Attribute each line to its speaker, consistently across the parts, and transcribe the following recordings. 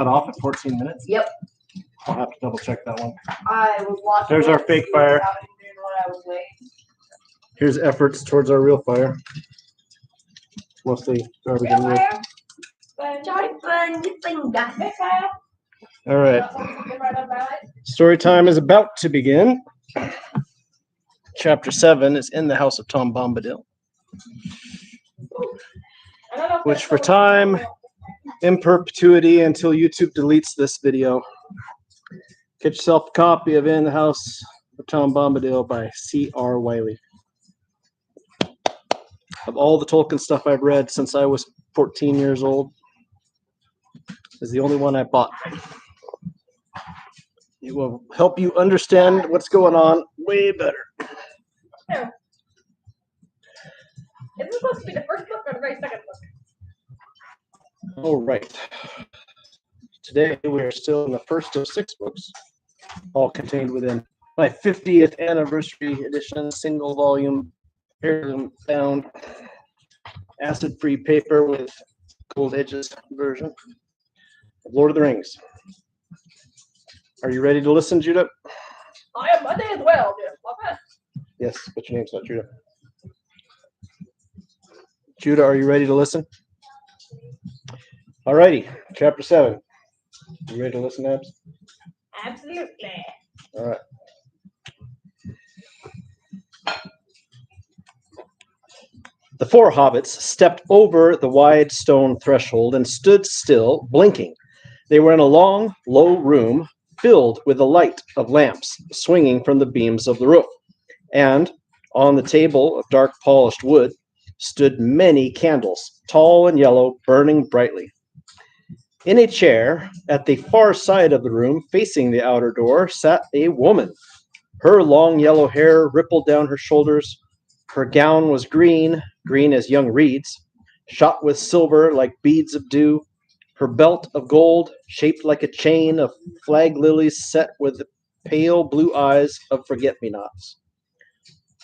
Speaker 1: cut off at 14 minutes?
Speaker 2: Yep.
Speaker 1: I'll have to double check that one.
Speaker 2: I was watching.
Speaker 1: There's our fake fire. Here's efforts towards our real fire. Mostly garbage and wood. All right. Story time is about to begin. Chapter 7 is in the House of Tom Bombadil, which for time in perpetuity until YouTube deletes this video. Get yourself a copy of In the House of Tom Bombadil by J.R.R. Wiley. Of all the Tolkien stuff I've read since I was 14 years old, is the only one I bought. It will help you understand what's going on way better.
Speaker 3: Is this supposed to be the first book or the very second book?
Speaker 1: All right. Today we are still in the first of 6 books, all contained within my 50th anniversary edition, single volume, heirloom bound, acid-free paper with gold edges version of Lord of the Rings. Are you ready to listen, Judah?
Speaker 3: I am Monday as well, dude. Okay.
Speaker 1: Yes, but your name's not Judah. Judah, are you ready to listen? All righty, chapter 7. You ready to listen, Abs?
Speaker 3: Absolutely.
Speaker 1: All right. The 4 hobbits stepped over the wide stone threshold and stood still, blinking. They were in a long, low room filled with the light of lamps swinging from the beams of the roof. And on the table of dark polished wood stood many candles, tall and yellow, burning brightly. In a chair at the far side of the room, facing the outer door, sat a woman. Her long yellow hair rippled down her shoulders. Her gown was green as young reeds, shot with silver like beads of dew. Her belt of gold, shaped like a chain of flag lilies set with pale blue eyes of forget-me-nots.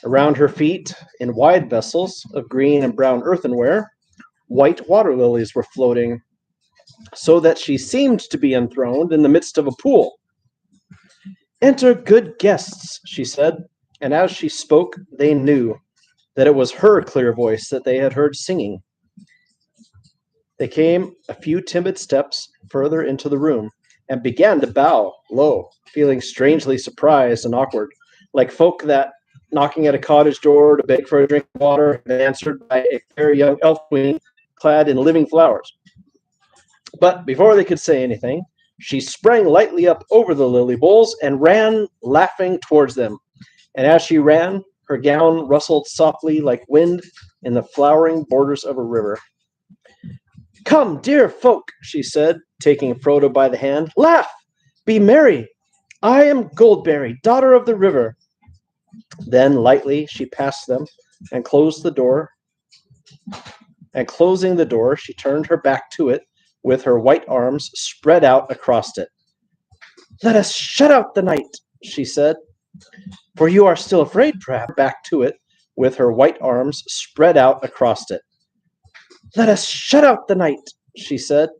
Speaker 1: Around her feet, in wide vessels of green and brown earthenware, white water lilies were floating, so that she seemed to be enthroned in the midst of a pool. "Enter, good guests," she said, and as she spoke, they knew that it was her clear voice that they had heard singing. They came a few timid steps further into the room and began to bow low, feeling strangely surprised and awkward, like folk that knocking at a cottage door to beg for a drink of water and answered by a fair young elf queen clad in living flowers. But before they could say anything, she sprang lightly up over the lily bowls and ran laughing towards them. And as she ran, her gown rustled softly like wind in the flowering borders of a river. "Come, dear folk," she said, taking Frodo by the hand. "Laugh! Be merry! I am Goldberry, daughter of the river." Then lightly she passed them and closed the door. And closing the door, she turned her back to it with her white arms spread out across it. "Let us shut out the night," she said. "For you are still afraid, perhaps." Back to it with her white arms spread out across it. "Let us shut out the night," she said.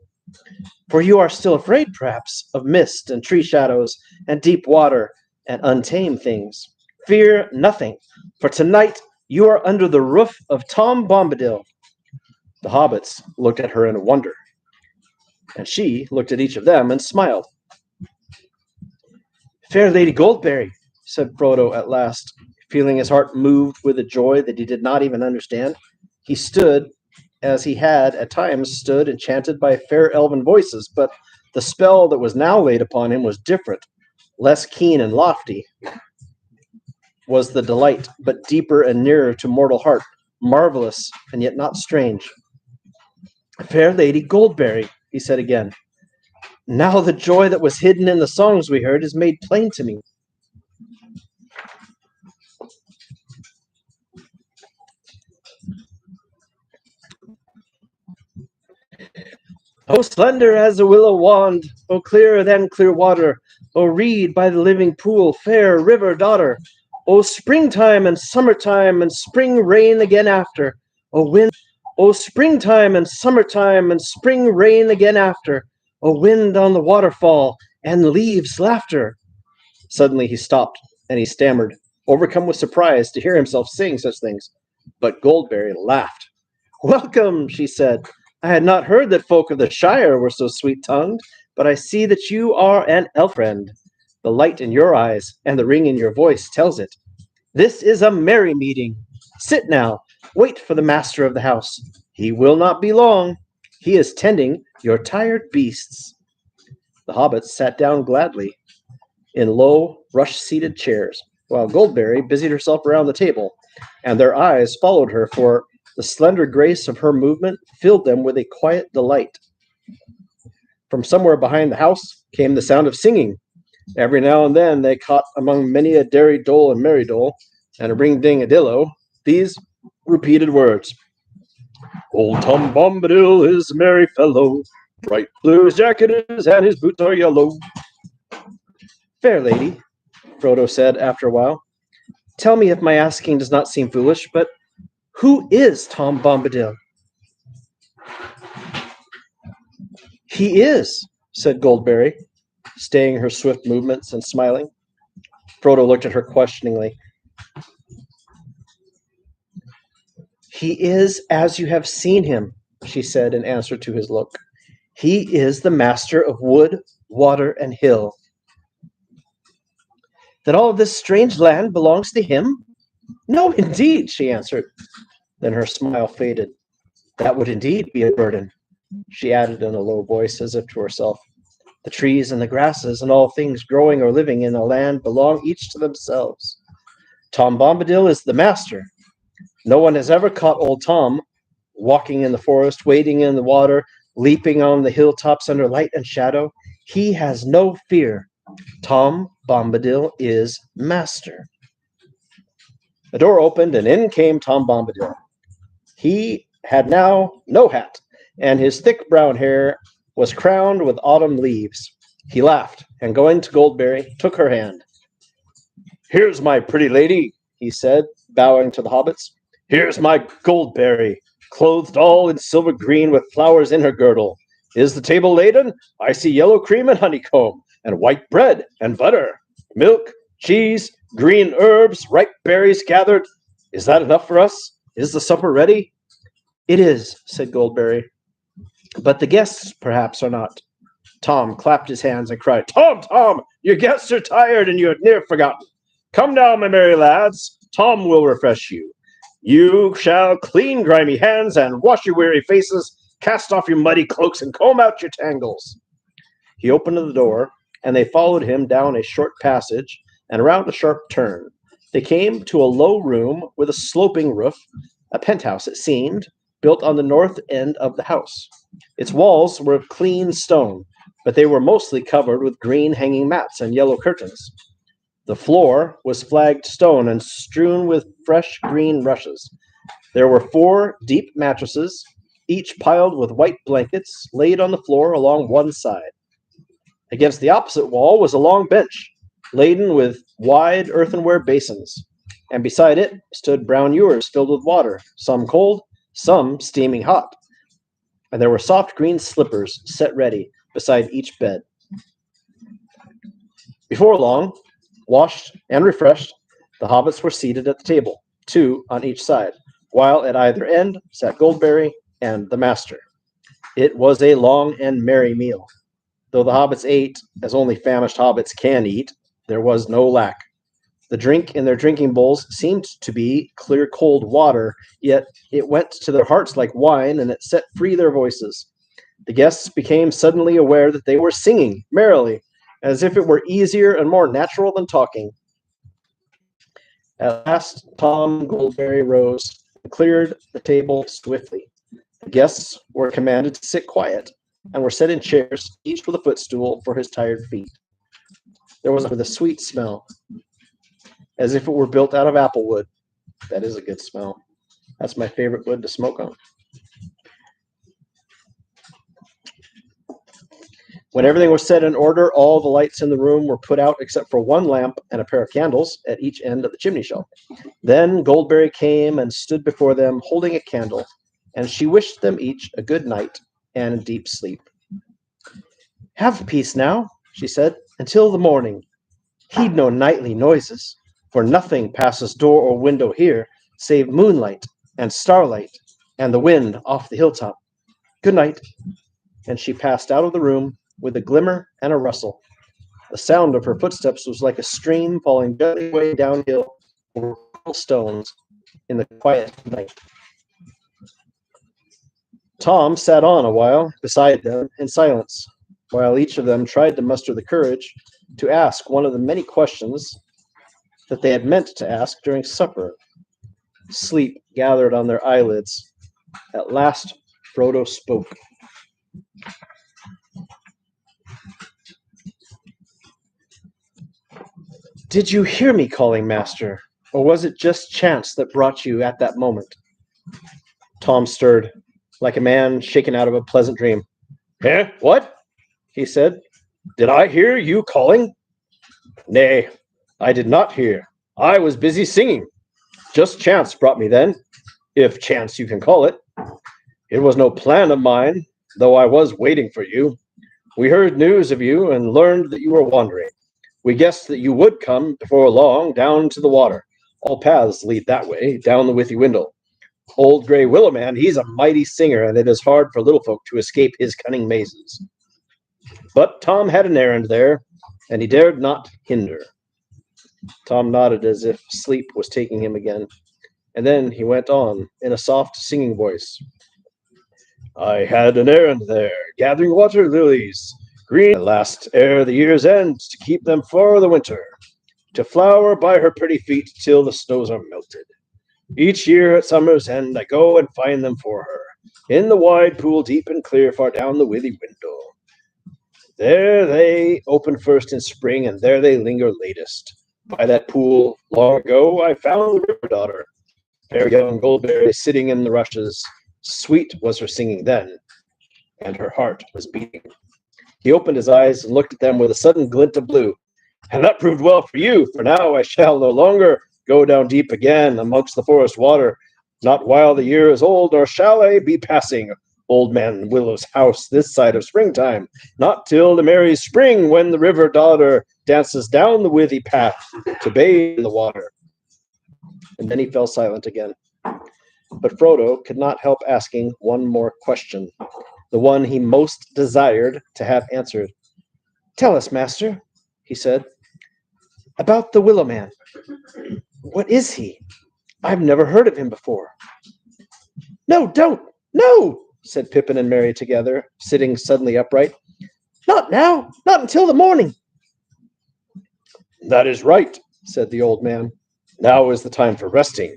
Speaker 1: "For you are still afraid, perhaps, of mist and tree shadows and deep water and untamed things. Fear nothing, for tonight you are under the roof of Tom Bombadil." The hobbits looked at her in wonder, and she looked at each of them and smiled. "Fair Lady Goldberry," said Frodo at last, feeling his heart moved with a joy that he did not even understand. He stood as he had at times stood, enchanted by fair elven voices, but the spell that was now laid upon him was different. Less keen and lofty was the delight, but deeper and nearer to mortal heart, marvelous and yet not strange. "Fair Lady Goldberry," he said again, "now the joy that was hidden in the songs we heard is made plain to me. O slender as a willow wand, O clearer than clear water, O reed by the living pool, fair river daughter, O springtime and summertime and spring rain again after, O wind, O springtime and summertime and spring rain again after, A wind on the waterfall, and leaves laughter. Suddenly he stopped, and he stammered, overcome with surprise to hear himself saying such things. But Goldberry laughed. Welcome, she said. I had not heard that folk of the Shire were so sweet-tongued, but I see that you are an elf friend. The light in your eyes and the ring in your voice tells it. This is a merry meeting. Sit now. Wait for the master of the house. He will not be long. He is tending your tired beasts. The hobbits sat down gladly in low, rush-seated chairs, while Goldberry busied herself around the table, and their eyes followed her, for the slender grace of her movement filled them with a quiet delight. From somewhere behind the house came the sound of singing. Every now and then they caught among many a derry dole and merry dole, and a ring-ding-a-dillo, these repeated words. Old Tom Bombadil is a merry fellow, bright blue his jacket is, and his boots are yellow. Fair lady, Frodo said after a while, tell me if my asking does not seem foolish, but who is Tom Bombadil? He is, said Goldberry, staying her swift movements and smiling. Frodo looked at her questioningly. He is as you have seen him, she said in answer to his look. He is the master of wood, water, and hill. That all of this strange land belongs to him? No, indeed, she answered. Then her smile faded. That would indeed be a burden, she added in a low voice as if to herself. The trees and the grasses and all things growing or living in a land belong each to themselves. Tom Bombadil is the master. No one has ever caught old Tom, walking in the forest, wading in the water, leaping on the hilltops under light and shadow. He has no fear. Tom Bombadil is master. The door opened, and in came Tom Bombadil. He had now no hat, and his thick brown hair was crowned with autumn leaves. He laughed, and going to Goldberry, took her hand. Here's my pretty lady, he said, bowing to the hobbits. Here's my Goldberry, clothed all in silver green with flowers in her girdle. Is the table laden? I see yellow cream and honeycomb, and white bread and butter, milk, cheese, green herbs, ripe berries gathered. Is that enough for us? Is the supper ready? It is, said Goldberry. But the guests, perhaps, are not. Tom clapped his hands and cried, Tom, Tom, your guests are tired and you have near forgotten. Come now, my merry lads. Tom will refresh you. You shall clean grimy hands and wash your weary faces, cast off your muddy cloaks and comb out your tangles. He opened the door, and they followed him down a short passage and around a sharp turn. They came to a low room with a sloping roof, a penthouse, it seemed, built on the north end of the house. Its walls were of clean stone, but they were mostly covered with green hanging mats and yellow curtains. The floor was flagged stone and strewn with fresh green rushes. There were 4 deep mattresses, each piled with white blankets, laid on the floor along one side. Against the opposite wall was a long bench, laden with wide earthenware basins, and beside it stood brown ewers filled with water, some cold, some steaming hot. And there were soft green slippers set ready beside each bed. Before long, washed and refreshed, the hobbits were seated at the table, 2 on each side, while at either end sat Goldberry and the master. It was a long and merry meal. Though the hobbits ate, as only famished hobbits can eat, there was no lack. The drink in their drinking bowls seemed to be clear cold water, yet it went to their hearts like wine, and it set free their voices. The guests became suddenly aware that they were singing merrily, as if it were easier and more natural than talking. At last, Tom Goldberry rose and cleared the table swiftly. The guests were commanded to sit quiet, and were set in chairs, each with a footstool for his tired feet. There was a sweet smell, as if it were built out of apple wood. That is a good smell. That's my favorite wood to smoke on. When everything was set in order, all the lights in the room were put out except for one lamp and a pair of candles at each end of the chimney shelf. Then Goldberry came and stood before them, holding a candle, and she wished them each a good night and a deep sleep. Have peace now, she said, until the morning. Heed no nightly noises, for nothing passes door or window here save moonlight and starlight and the wind off the hilltop. Good night. And she passed out of the room with a glimmer and a rustle. The sound of her footsteps was like a stream falling gently way downhill over stones in the quiet night. Tom sat on a while beside them in silence, while each of them tried to muster the courage to ask one of the many questions that they had meant to ask during supper. Sleep gathered on their eyelids. At last, Frodo spoke. Did you hear me calling, Master, or was it just chance that brought you at that moment? Tom stirred, like a man shaken out of a pleasant dream. Eh, what? He said. Did I hear you calling? Nay, I did not hear. I was busy singing. Just chance brought me then, if chance you can call it. It was no plan of mine, though I was waiting for you. We heard news of you and learned that you were wandering. We guessed that you would come before long down to the water. All paths lead that way, down the Withy Windle. Old Grey Willow Man, he's a mighty singer, and it is hard for little folk to escape his cunning mazes. But Tom had an errand there, and he dared not hinder. Tom nodded as if sleep was taking him again, and then he went on in a soft singing voice. I had an errand there, gathering water lilies, green at last ere the year's end, to keep them for the winter, to flower by her pretty feet till the snows are melted. Each year at summer's end I go and find them for her, in the wide pool deep and clear far down the Withy Windle. There they open first in spring, and there they linger latest. By that pool long ago I found the river daughter, fair young Goldberry sitting in the rushes. Sweet was her singing then, and her heart was beating. He opened his eyes and looked at them with a sudden glint of blue. And that proved well for you, for now I shall no longer go down deep again amongst the forest water, not while the year is old, nor shall I be passing Old Man Willow's house this side of springtime, not till the merry spring, when the river daughter dances down the withy path to bathe in the water. And then he fell silent again. But Frodo could not help asking one more question, the one he most desired to have answered. Tell us, Master, he said, about the Willow Man. What is he? I've never heard of him before. No, don't! No! Said Pippin and Merry together, sitting suddenly upright. Not now! Not until the morning! That is right, said the old man. Now is the time for resting.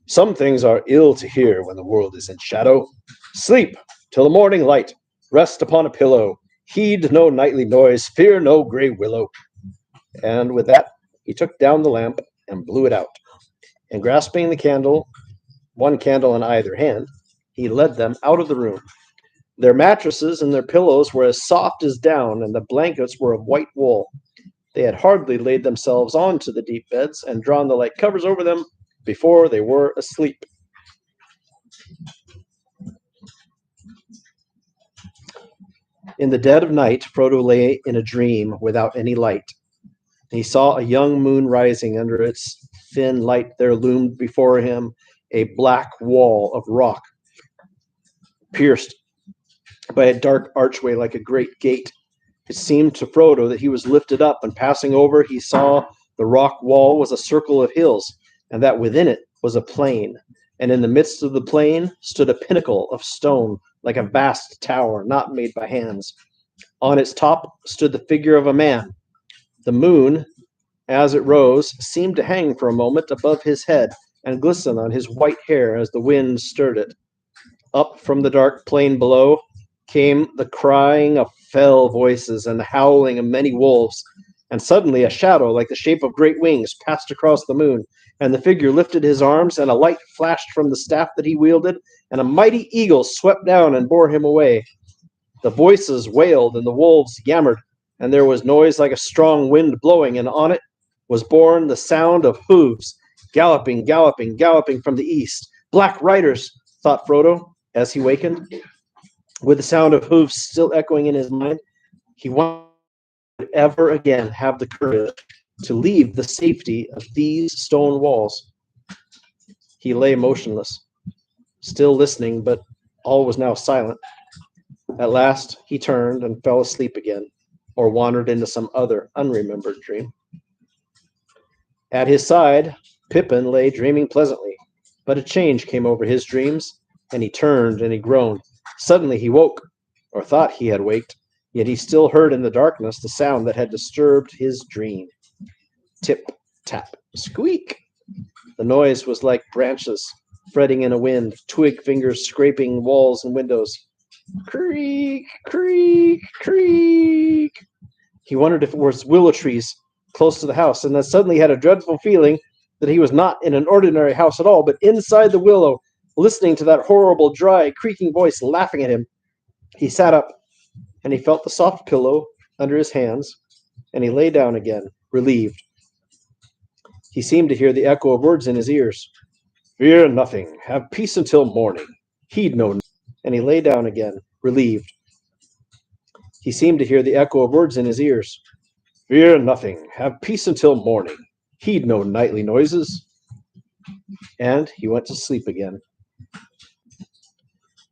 Speaker 1: Some things are ill to hear when the world is in shadow. Sleep till the morning light. Rest upon a pillow. Heed no nightly noise. Fear no grey willow. And with that, he took down the lamp and blew it out. And grasping the candle, one candle in either hand, he led them out of the room. Their mattresses and their pillows were as soft as down, and the blankets were of white wool. They had hardly laid themselves onto the deep beds and drawn the light covers over them before they were asleep. In the dead of night, Frodo lay in a dream without any light. He saw a young moon rising. Under its thin light there loomed before him a black wall of rock, pierced by a dark archway like a great gate. It seemed to Frodo that he was lifted up, and passing over, he saw the rock wall was a circle of hills, and that within it was a plain. And in the midst of the plain stood a pinnacle of stone, like a vast tower, not made by hands. On its top stood the figure of a man. The moon, as it rose, seemed to hang for a moment above his head and glisten on his white hair as the wind stirred it. Up from the dark plain below came the crying of fell voices and the howling of many wolves, and suddenly a shadow like the shape of great wings passed across the moon, and the figure lifted his arms, and a light flashed from the staff that he wielded, and a mighty eagle swept down and bore him away. The voices wailed, and the wolves yammered, and there was noise like a strong wind blowing, and on it was borne the sound of hooves, galloping, galloping, galloping from the east. Black riders, thought Frodo, as he wakened. With the sound of hooves still echoing in his mind, He wondered if he would ever again have the courage to leave the safety of these stone walls. He lay motionless, still listening, but all was now silent. At last he turned and fell asleep again, or wandered into some other unremembered dream. At his side, Pippin lay dreaming pleasantly, but a change came over his dreams, and he turned and he groaned. Suddenly he woke, or thought he had waked, yet he still heard in the darkness the sound that had disturbed his dream. Tip, tap, squeak. The noise was like branches fretting in a wind, twig fingers scraping walls and windows. Creak, creak, creak. He wondered if it was willow trees close to the house, and then suddenly had a dreadful feeling that he was not in an ordinary house at all, but inside the willow, listening to that horrible, dry, creaking voice laughing at him. He sat up, and he felt the soft pillow under his hands, and he lay down again, relieved. He seemed to hear the echo of words in his ears. Fear nothing. Have peace until morning. Heed no... And he lay down again, relieved. He seemed to hear the echo of words in his ears. Fear nothing. Have peace until morning. Heed no nightly noises. And he went to sleep again.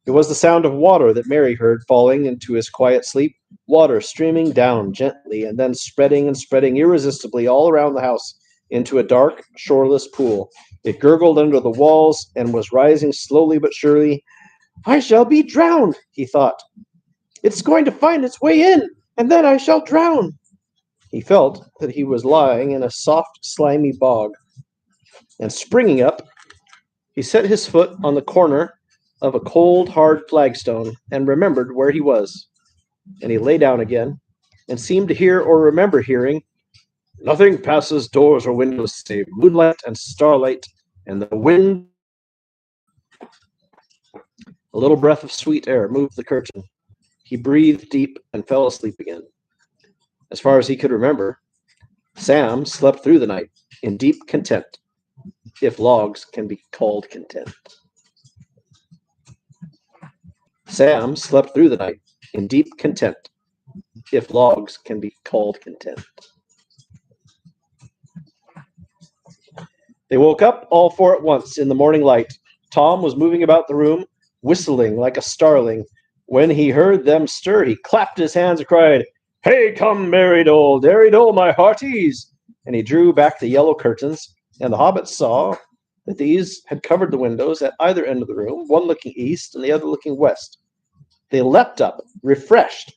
Speaker 1: It was the sound of water that Mary heard falling into his quiet sleep, water streaming down gently and then spreading and spreading irresistibly all around the house into a dark, shoreless pool. It gurgled under the walls and was rising slowly but surely. I shall be drowned, he thought. It's going to find its way in, and then I shall drown. He felt that he was lying in a soft, slimy bog, and springing up, he set his foot on the corner of a cold, hard flagstone and remembered where he was. And he lay down again and seemed to hear or remember hearing, nothing passes doors or windows save moonlight and starlight and the wind. A little breath of sweet air moved the curtain. He breathed deep and fell asleep again. As far as he could remember, Sam slept through the night in deep content, if logs can be called content. Sam slept through the night in deep content, if logs can be called content. They woke up all four at once in the morning light. Tom was moving about the room, whistling like a starling. When he heard them stir, he clapped his hands and cried, Hey, come, merry dole, my hearties! And he drew back the yellow curtains, and the hobbits saw that these had covered the windows at either end of the room, one looking east and the other looking west. They leapt up, refreshed.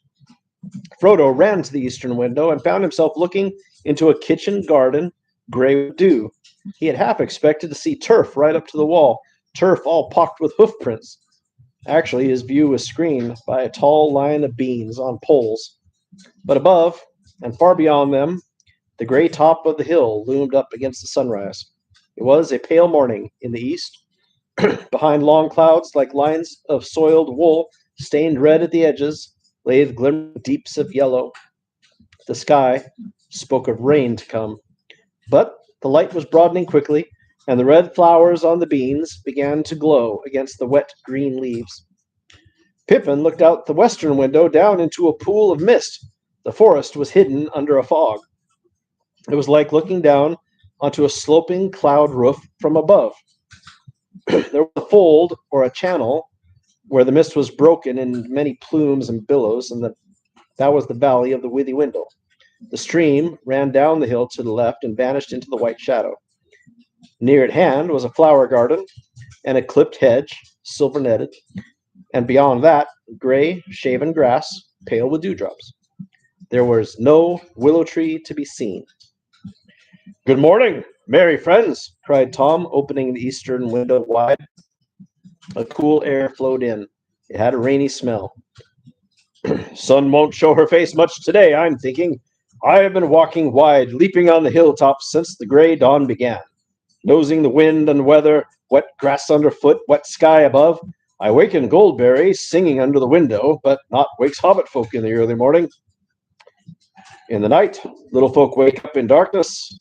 Speaker 1: Frodo ran to the eastern window and found himself looking into a kitchen garden, gray with dew. He had half expected to see turf right up to the wall, turf all pocked with hoof prints. Actually, his view was screened by a tall line of beans on poles. But above, and far beyond them, the gray top of the hill loomed up against the sunrise. It was a pale morning in the east. Behind long clouds like lines of soiled wool, stained red at the edges, lay the glimmering deeps of yellow. The sky spoke of rain to come. But the light was broadening quickly, and the red flowers on the beans began to glow against the wet green leaves. Pippin looked out the western window down into a pool of mist. The forest was hidden under a fog. It was like looking down onto a sloping cloud roof from above. There was a fold or a channel where the mist was broken in many plumes and billows, and that was the valley of the Withy Window. The stream ran down the hill to the left and vanished into the white shadow. Near at hand was a flower garden and a clipped hedge, silver netted, and beyond that, gray, shaven grass, pale with dewdrops. There was no willow tree to be seen. Good morning, merry friends, cried Tom, opening the eastern window wide. A cool air flowed in. It had a rainy smell. Sun won't show her face much today, I'm thinking. I have been walking wide, leaping on the hilltops since the gray dawn began. Nosing the wind and weather, wet grass underfoot, wet sky above. I waken Goldberry singing under the window, but not wakes hobbit folk in the early morning. In the night, little folk wake up in darkness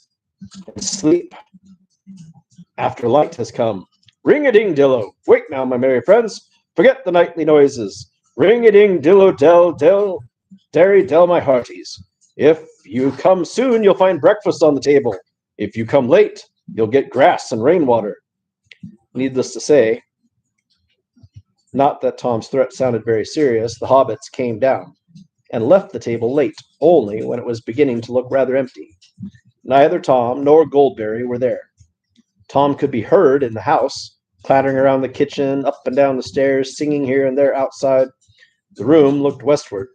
Speaker 1: and sleep after light has come. Ring-a-ding-dillo. Wake now, my merry friends. Forget the nightly noises. Ring-a-ding-dillo-dell-dell. Dairy Del my hearties. If you come soon, you'll find breakfast on the table. If you come late, you'll get grass and rainwater. Needless to say, not that Tom's threat sounded very serious, the hobbits came down and left the table late, only when it was beginning to look rather empty. Neither Tom nor Goldberry were there. Tom could be heard in the house, clattering around the kitchen, up and down the stairs, singing here and there outside. The room looked westward,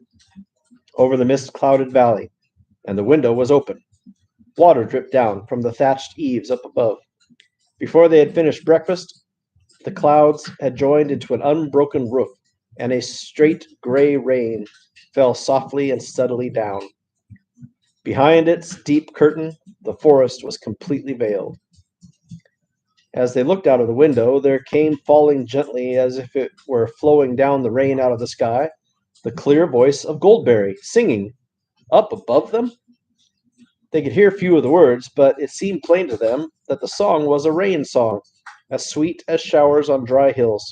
Speaker 1: over the mist-clouded valley, and the window was open. Water dripped down from the thatched eaves up above. Before they had finished breakfast, the clouds had joined into an unbroken roof, and a straight gray rain fell softly and steadily down. Behind its deep curtain, the forest was completely veiled. As they looked out of the window, there came falling gently, as if it were flowing down the rain out of the sky, the clear voice of Goldberry, singing up above them. They could hear few of the words, but it seemed plain to them that the song was a rain song, as sweet as showers on dry hills,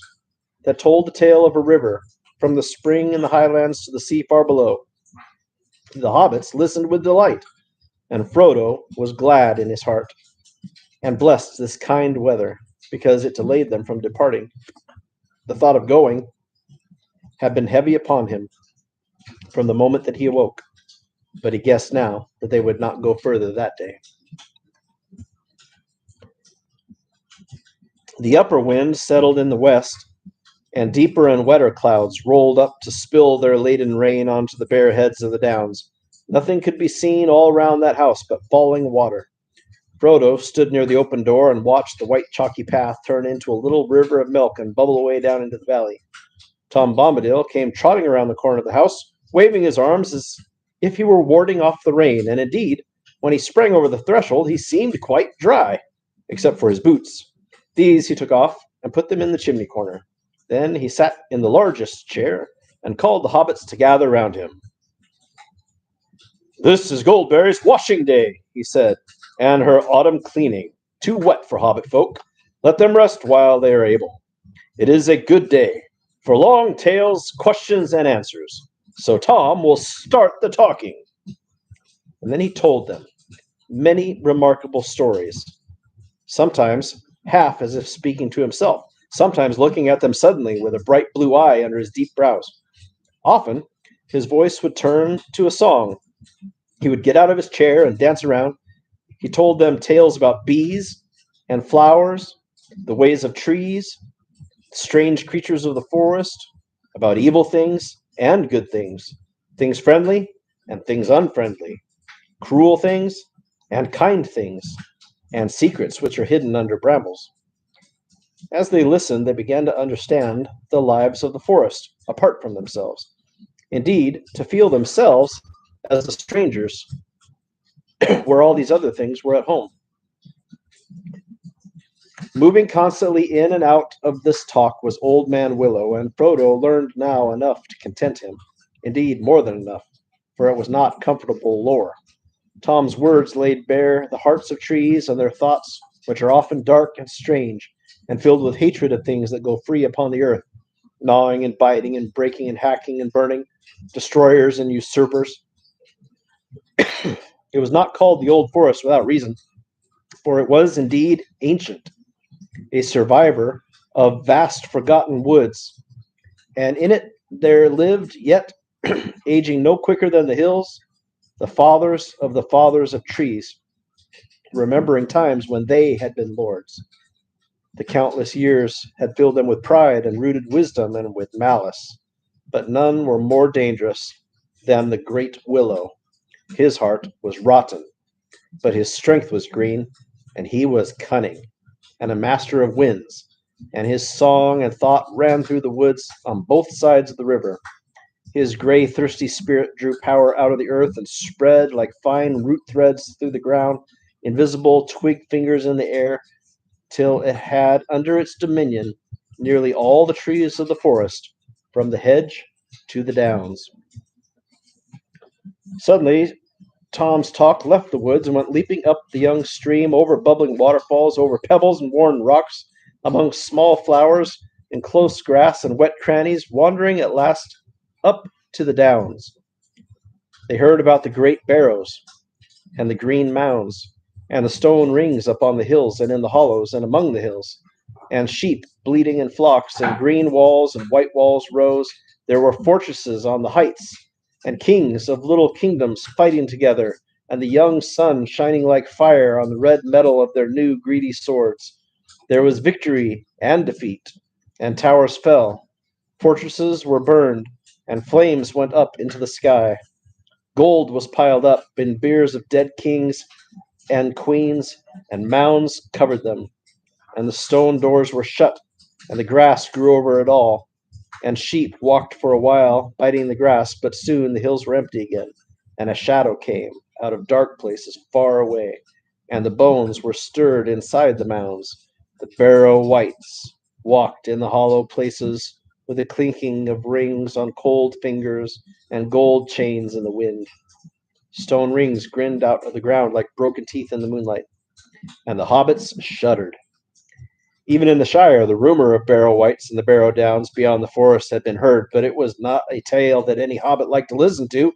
Speaker 1: that told the tale of a river, from the spring in the highlands to the sea far below. The hobbits listened with delight, and Frodo was glad in his heart, and blessed this kind weather, because it delayed them from departing. The thought of going had been heavy upon him from the moment that he awoke, but he guessed now that they would not go further that day. The upper wind settled in the west, and deeper and wetter clouds rolled up to spill their laden rain onto the bare heads of the downs. Nothing could be seen all round that house but falling water. Frodo stood near the open door and watched the white chalky path turn into a little river of milk and bubble away down into the valley. Tom Bombadil came trotting around the corner of the house, waving his arms as if he were warding off the rain, and indeed, when he sprang over the threshold, he seemed quite dry, except for his boots. These he took off and put them in the chimney corner. Then he sat in the largest chair and called the hobbits to gather round him. "This is Goldberry's washing day," he said, "and her autumn cleaning. Too wet for hobbit folk. Let them rest while they are able. It is a good day for long tales, questions, and answers. So Tom will start the talking." And then he told them many remarkable stories, sometimes half as if speaking to himself, sometimes looking at them suddenly with a bright blue eye under his deep brows. Often his voice would turn to a song. He would get out of his chair and dance around. He told them tales about bees and flowers, the ways of trees, strange creatures of the forest, about evil things and good things, things friendly and things unfriendly, cruel things and kind things, and secrets which are hidden under brambles. As they listened, they began to understand the lives of the forest, apart from themselves. Indeed, to feel themselves as the strangers where all these other things were at home. Moving constantly in and out of this talk was Old Man Willow, and Frodo learned now enough to content him. Indeed, more than enough, for it was not comfortable lore. Tom's words laid bare the hearts of trees and their thoughts, which are often dark and strange, and filled with hatred of things that go free upon the earth, gnawing and biting and breaking and hacking and burning, destroyers and usurpers. It was not called the Old Forest without reason, for it was indeed ancient, a survivor of vast forgotten woods, and in it there lived, yet aging no quicker than the hills, the fathers of trees, remembering times when they had been lords. The countless years had filled them with pride and rooted wisdom and with malice, but none were more dangerous than the great willow. His heart was rotten, but his strength was green, and he was cunning, and a master of winds, and his song and thought ran through the woods on both sides of the river. His gray, thirsty spirit drew power out of the earth and spread like fine root threads through the ground, invisible twig fingers in the air, till it had under its dominion nearly all the trees of the forest, from the hedge to the downs. Suddenly, Tom's talk left the woods and went leaping up the young stream, over bubbling waterfalls, over pebbles and worn rocks, among small flowers and close grass and wet crannies, wandering at last up to the downs. They heard about the great barrows, and the green mounds, and the stone rings up on the hills and in the hollows and among the hills, and sheep bleating in flocks, and green walls and white walls rose. There were fortresses on the heights, and kings of little kingdoms fighting together, and the young sun shining like fire on the red metal of their new greedy swords. There was victory and defeat, and towers fell, fortresses were burned, and flames went up into the sky. Gold was piled up in biers of dead kings and queens, and mounds covered them, and the stone doors were shut, and the grass grew over it all, and sheep walked for a while, biting the grass, but soon the hills were empty again, and a shadow came out of dark places far away, and the bones were stirred inside the mounds. The barrow wights walked in the hollow places with the clinking of rings on cold fingers and gold chains in the wind. Stone rings grinned out of the ground like broken teeth in the moonlight, and the hobbits shuddered. Even in the Shire, the rumor of Barrow Wights and the Barrow Downs beyond the forest had been heard, but it was not a tale that any hobbit liked to listen to,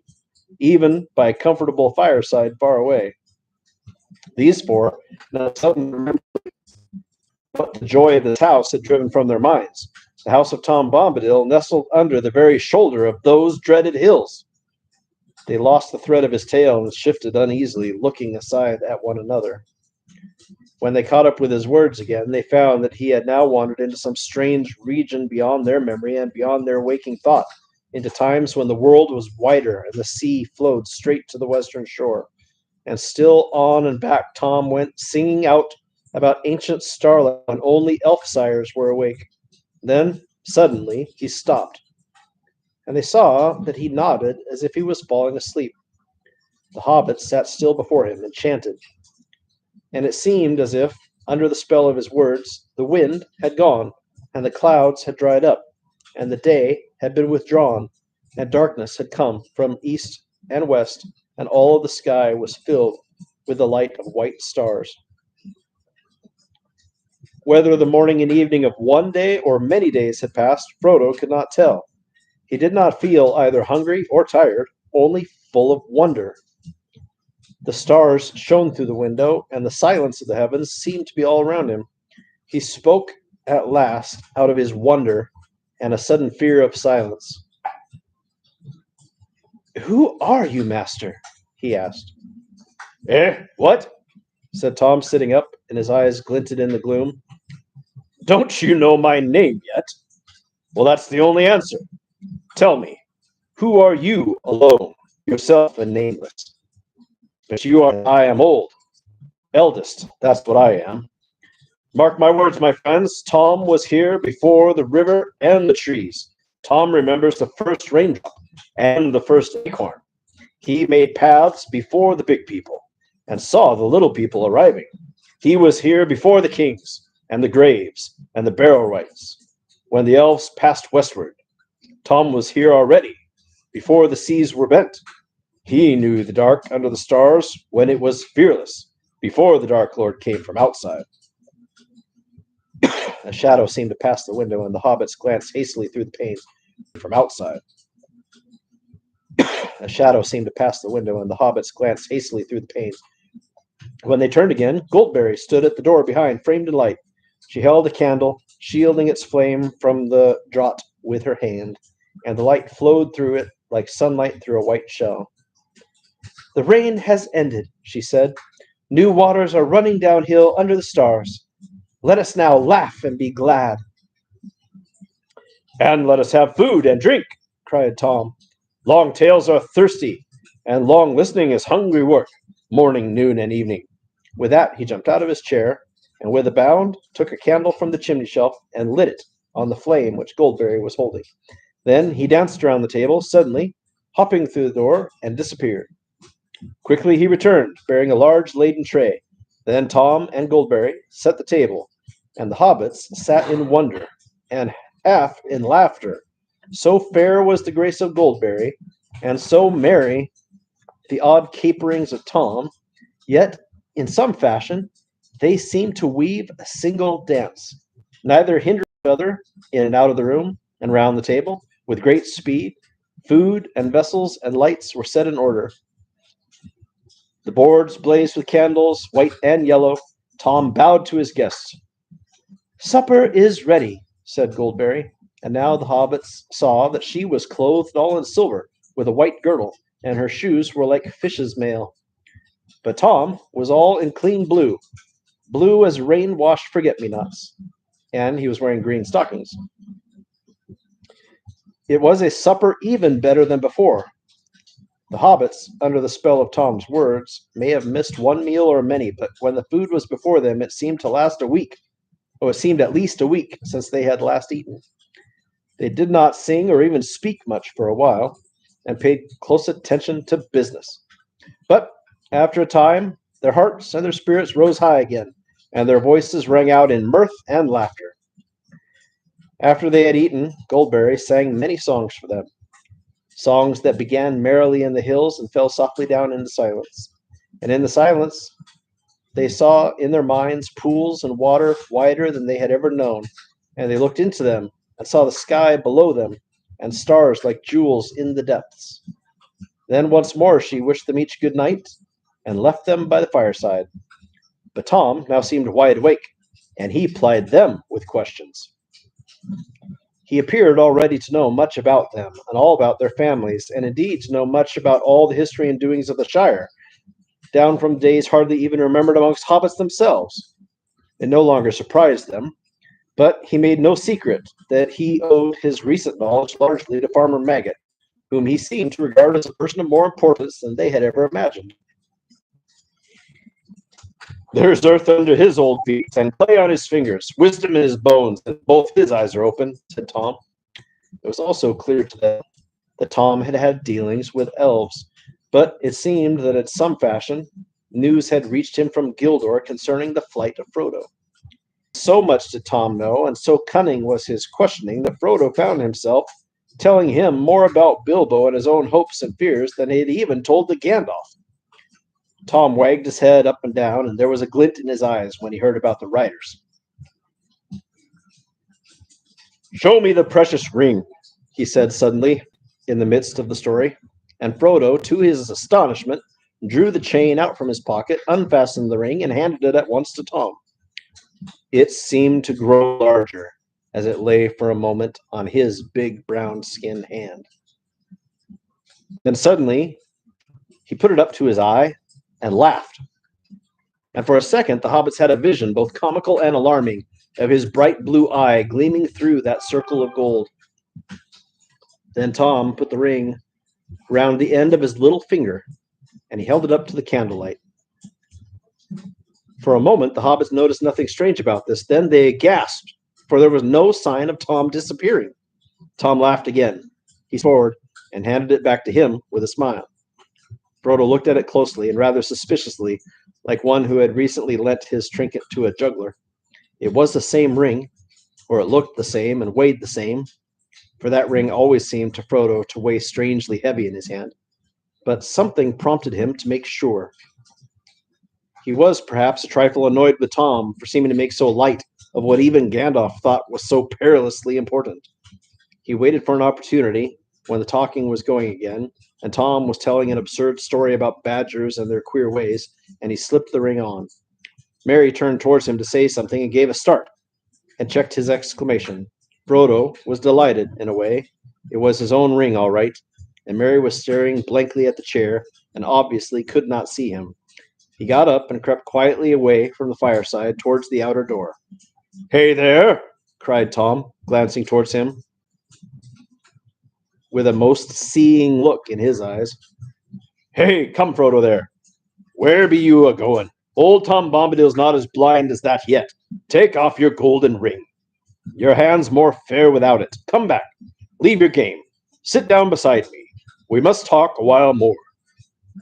Speaker 1: even by a comfortable fireside far away. These four now suddenly remembered what the joy of this house had driven from their minds. The House of Tom Bombadil nestled under the very shoulder of those dreaded hills. They lost the thread of his tale and shifted uneasily, looking aside at one another. When they caught up with his words again, they found that he had now wandered into some strange region beyond their memory and beyond their waking thought, into times when the world was wider and the sea flowed straight to the western shore. And still on and back Tom went, singing out about ancient starlight when only elf sires were awake. Then, suddenly, he stopped, and they saw that he nodded as if he was falling asleep. The hobbits sat still before him, enchanted, and it seemed as if, under the spell of his words, the wind had gone, and the clouds had dried up, and the day had been withdrawn, and darkness had come from east and west, and all of the sky was filled with the light of white stars. Whether the morning and evening of one day or many days had passed, Frodo could not tell. He did not feel either hungry or tired, only full of wonder. The stars shone through the window, and the silence of the heavens seemed to be all around him. He spoke at last out of his wonder and a sudden fear of silence. "Who are you, master?" he asked. What?" said Tom, sitting up, and his eyes glinted in the gloom. "Don't you know my name yet? Well, that's the only answer. Tell me, who are you alone, yourself and nameless? But I am old, eldest, that's what I am. Mark my words, my friends, Tom was here before the river and the trees. Tom remembers the first raindrop and the first acorn. He made paths before the big people and saw the little people arriving. He was here before the kings and the graves and the barrow rights. When the elves passed westward, Tom was here already, before the seas were bent. He knew the dark under the stars when it was fearless, before the Dark Lord came from outside." A shadow seemed to pass the window, and the hobbits glanced hastily through the panes from outside. A shadow seemed to pass the window, and the hobbits glanced hastily through the panes. When they turned again, Goldberry stood at the door behind, framed in light. She held a candle, shielding its flame from the draught with her hand, and the light flowed through it like sunlight through a white shell. "The rain has ended," she said. "New waters are running downhill under the stars. Let us now laugh and be glad." "And let us have food and drink," cried Tom. "Long tales are thirsty, and long listening is hungry work, morning, noon, and evening." With that, he jumped out of his chair, and with a bound took a candle from the chimney shelf and lit it on the flame which Goldberry was holding. Then he danced around the table, suddenly hopping through the door, and disappeared. Quickly he returned, bearing a large laden tray. Then Tom and Goldberry set the table, and the hobbits sat in wonder and half in laughter. So fair was the grace of Goldberry, and so merry the odd caperings of Tom, yet, in some fashion, they seemed to weave a single dance. Neither hindered each other in and out of the room and round the table with great speed, Food and vessels and lights were set in order. The boards blazed with candles, white and yellow. Tom bowed to his guests. "Supper is ready," said Goldberry, and now the hobbits saw that she was clothed all in silver, with a white girdle, and her shoes were like fish's mail. But Tom was all in clean blue, blue as rain-washed forget-me-nots, and he was wearing green stockings. It was a supper even better than before. The hobbits, under the spell of Tom's words, may have missed one meal or many, but when the food was before them, it seemed to last a week. Oh, it seemed at least a week since they had last eaten. They did not sing or even speak much for a while, and paid close attention to business. But after a time, their hearts and their spirits rose high again, and their voices rang out in mirth and laughter. After they had eaten, Goldberry sang many songs for them, songs that began merrily in the hills and fell softly down into silence. And in the silence, they saw in their minds pools and water wider than they had ever known, and they looked into them and saw the sky below them and stars like jewels in the depths. Then once more she wished them each good night and left them by the fireside. But Tom now seemed wide awake, and he plied them with questions. He appeared already to know much about them, and all about their families, and indeed to know much about all the history and doings of the Shire, down from days hardly even remembered amongst hobbits themselves. It no longer surprised them, but he made no secret that he owed his recent knowledge largely to Farmer Maggot, whom he seemed to regard as a person of more importance than they had ever imagined. "There's earth under his old feet, and clay on his fingers, wisdom in his bones, and both his eyes are open," said Tom. It was also clear to them that Tom had had dealings with elves, but it seemed that in some fashion news had reached him from Gildor concerning the flight of Frodo. So much did Tom know, and so cunning was his questioning, that Frodo found himself telling him more about Bilbo and his own hopes and fears than he had even told to Gandalf. Tom wagged his head up and down, and there was a glint in his eyes when he heard about the riders. "Show me the precious ring," he said suddenly, in the midst of the story. And Frodo, to his astonishment, drew the chain out from his pocket, unfastened the ring, and handed it at once to Tom. It seemed to grow larger as it lay for a moment on his big brown skin hand. Then suddenly he put it up to his eye and laughed. And for a second the hobbits had a vision, both comical and alarming, of his bright blue eye gleaming through that circle of gold. Then Tom put the ring round the end of his little finger, and he held it up to the candlelight. For a moment the hobbits noticed nothing strange about this. Then they gasped, for there was no sign of Tom disappearing. Tom laughed again. He stepped forward and handed it back to him with a smile. Frodo looked at it closely and rather suspiciously, like one who had recently lent his trinket to a juggler. It was the same ring, or it looked the same and weighed the same, for that ring always seemed to Frodo to weigh strangely heavy in his hand. But something prompted him to make sure. He was perhaps a trifle annoyed with Tom for seeming to make so light of what even Gandalf thought was so perilously important. He waited for an opportunity, when the talking was going again, and Tom was telling an absurd story about badgers and their queer ways, and he slipped the ring on. Merry turned towards him to say something and gave a start, and checked his exclamation. Frodo was delighted, in a way. It was his own ring, all right, and Merry was staring blankly at the chair, and obviously could not see him. He got up and crept quietly away from the fireside towards the outer door. "Hey there!" cried Tom, glancing towards him with a most seeing look in his eyes. "Hey, come, Frodo, there! Where be you a-going? Old Tom Bombadil's not as blind as that yet. Take off your golden ring. Your hand's more fair without it. Come back. Leave your game. Sit down beside me. We must talk a while more.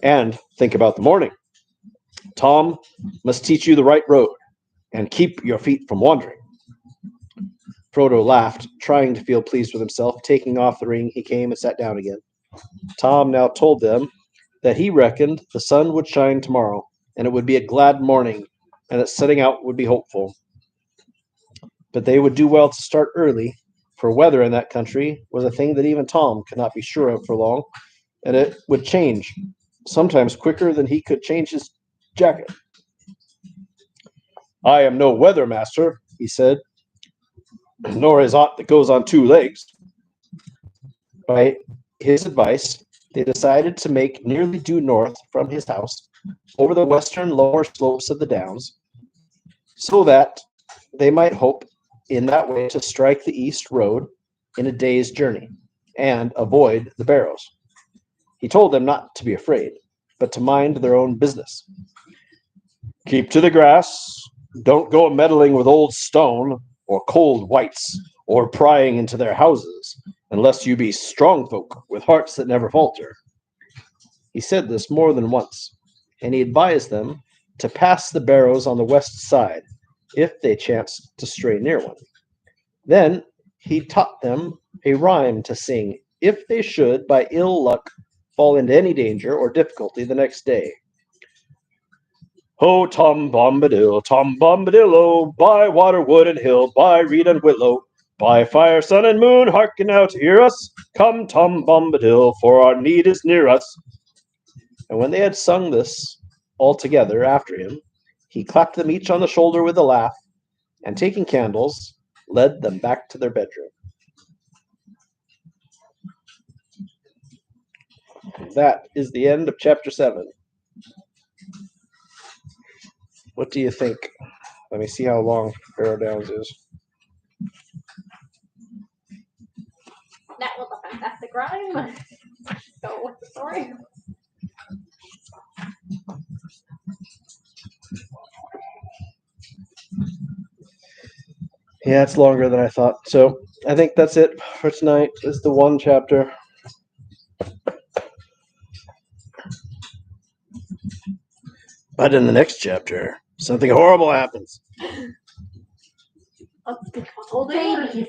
Speaker 1: And think about the morning. Tom must teach you the right road, and keep your feet from wandering." Frodo laughed, trying to feel pleased with himself. Taking off the ring, he came and sat down again. Tom now told them that he reckoned the sun would shine tomorrow, and it would be a glad morning, and that setting out would be hopeful. But they would do well to start early, for weather in that country was a thing that even Tom could not be sure of for long, and it would change, sometimes quicker than he could change his jacket. I am no weather master, he said, nor is aught that goes on two legs. By his advice, they decided to make nearly due north from his house over the western lower slopes of the downs, so that they might hope in that way to strike the east road in a day's journey and avoid the barrows. He told them not to be afraid, but to mind their own business. Keep to the grass. Don't go meddling with old stone or cold whites or prying into their houses, unless you be strong folk with hearts that never falter. He said this more than once, and he advised them to pass the barrows on the west side, if they chanced to stray near one. Then he taught them a rhyme to sing, if they should, by ill luck, fall into any danger or difficulty the next day. Ho, Tom Bombadil, oh, by water, wood, and hill, by reed and willow, by fire, sun, and moon, hearken now to hear us. Come, Tom Bombadil, for our need is near us. And when they had sung this all together after him, he clapped them each on the shoulder with a laugh, and taking candles, led them back to their bedroom. That is the end of chapter 7. What do you think? Let me see how long Barrow Downs is.
Speaker 3: That was a fantastic rhyme. So, what's the story?
Speaker 1: Yeah, it's longer than I thought. So I think that's it for tonight. Is the one chapter. But in the next chapter, something horrible happens.
Speaker 3: Old babies.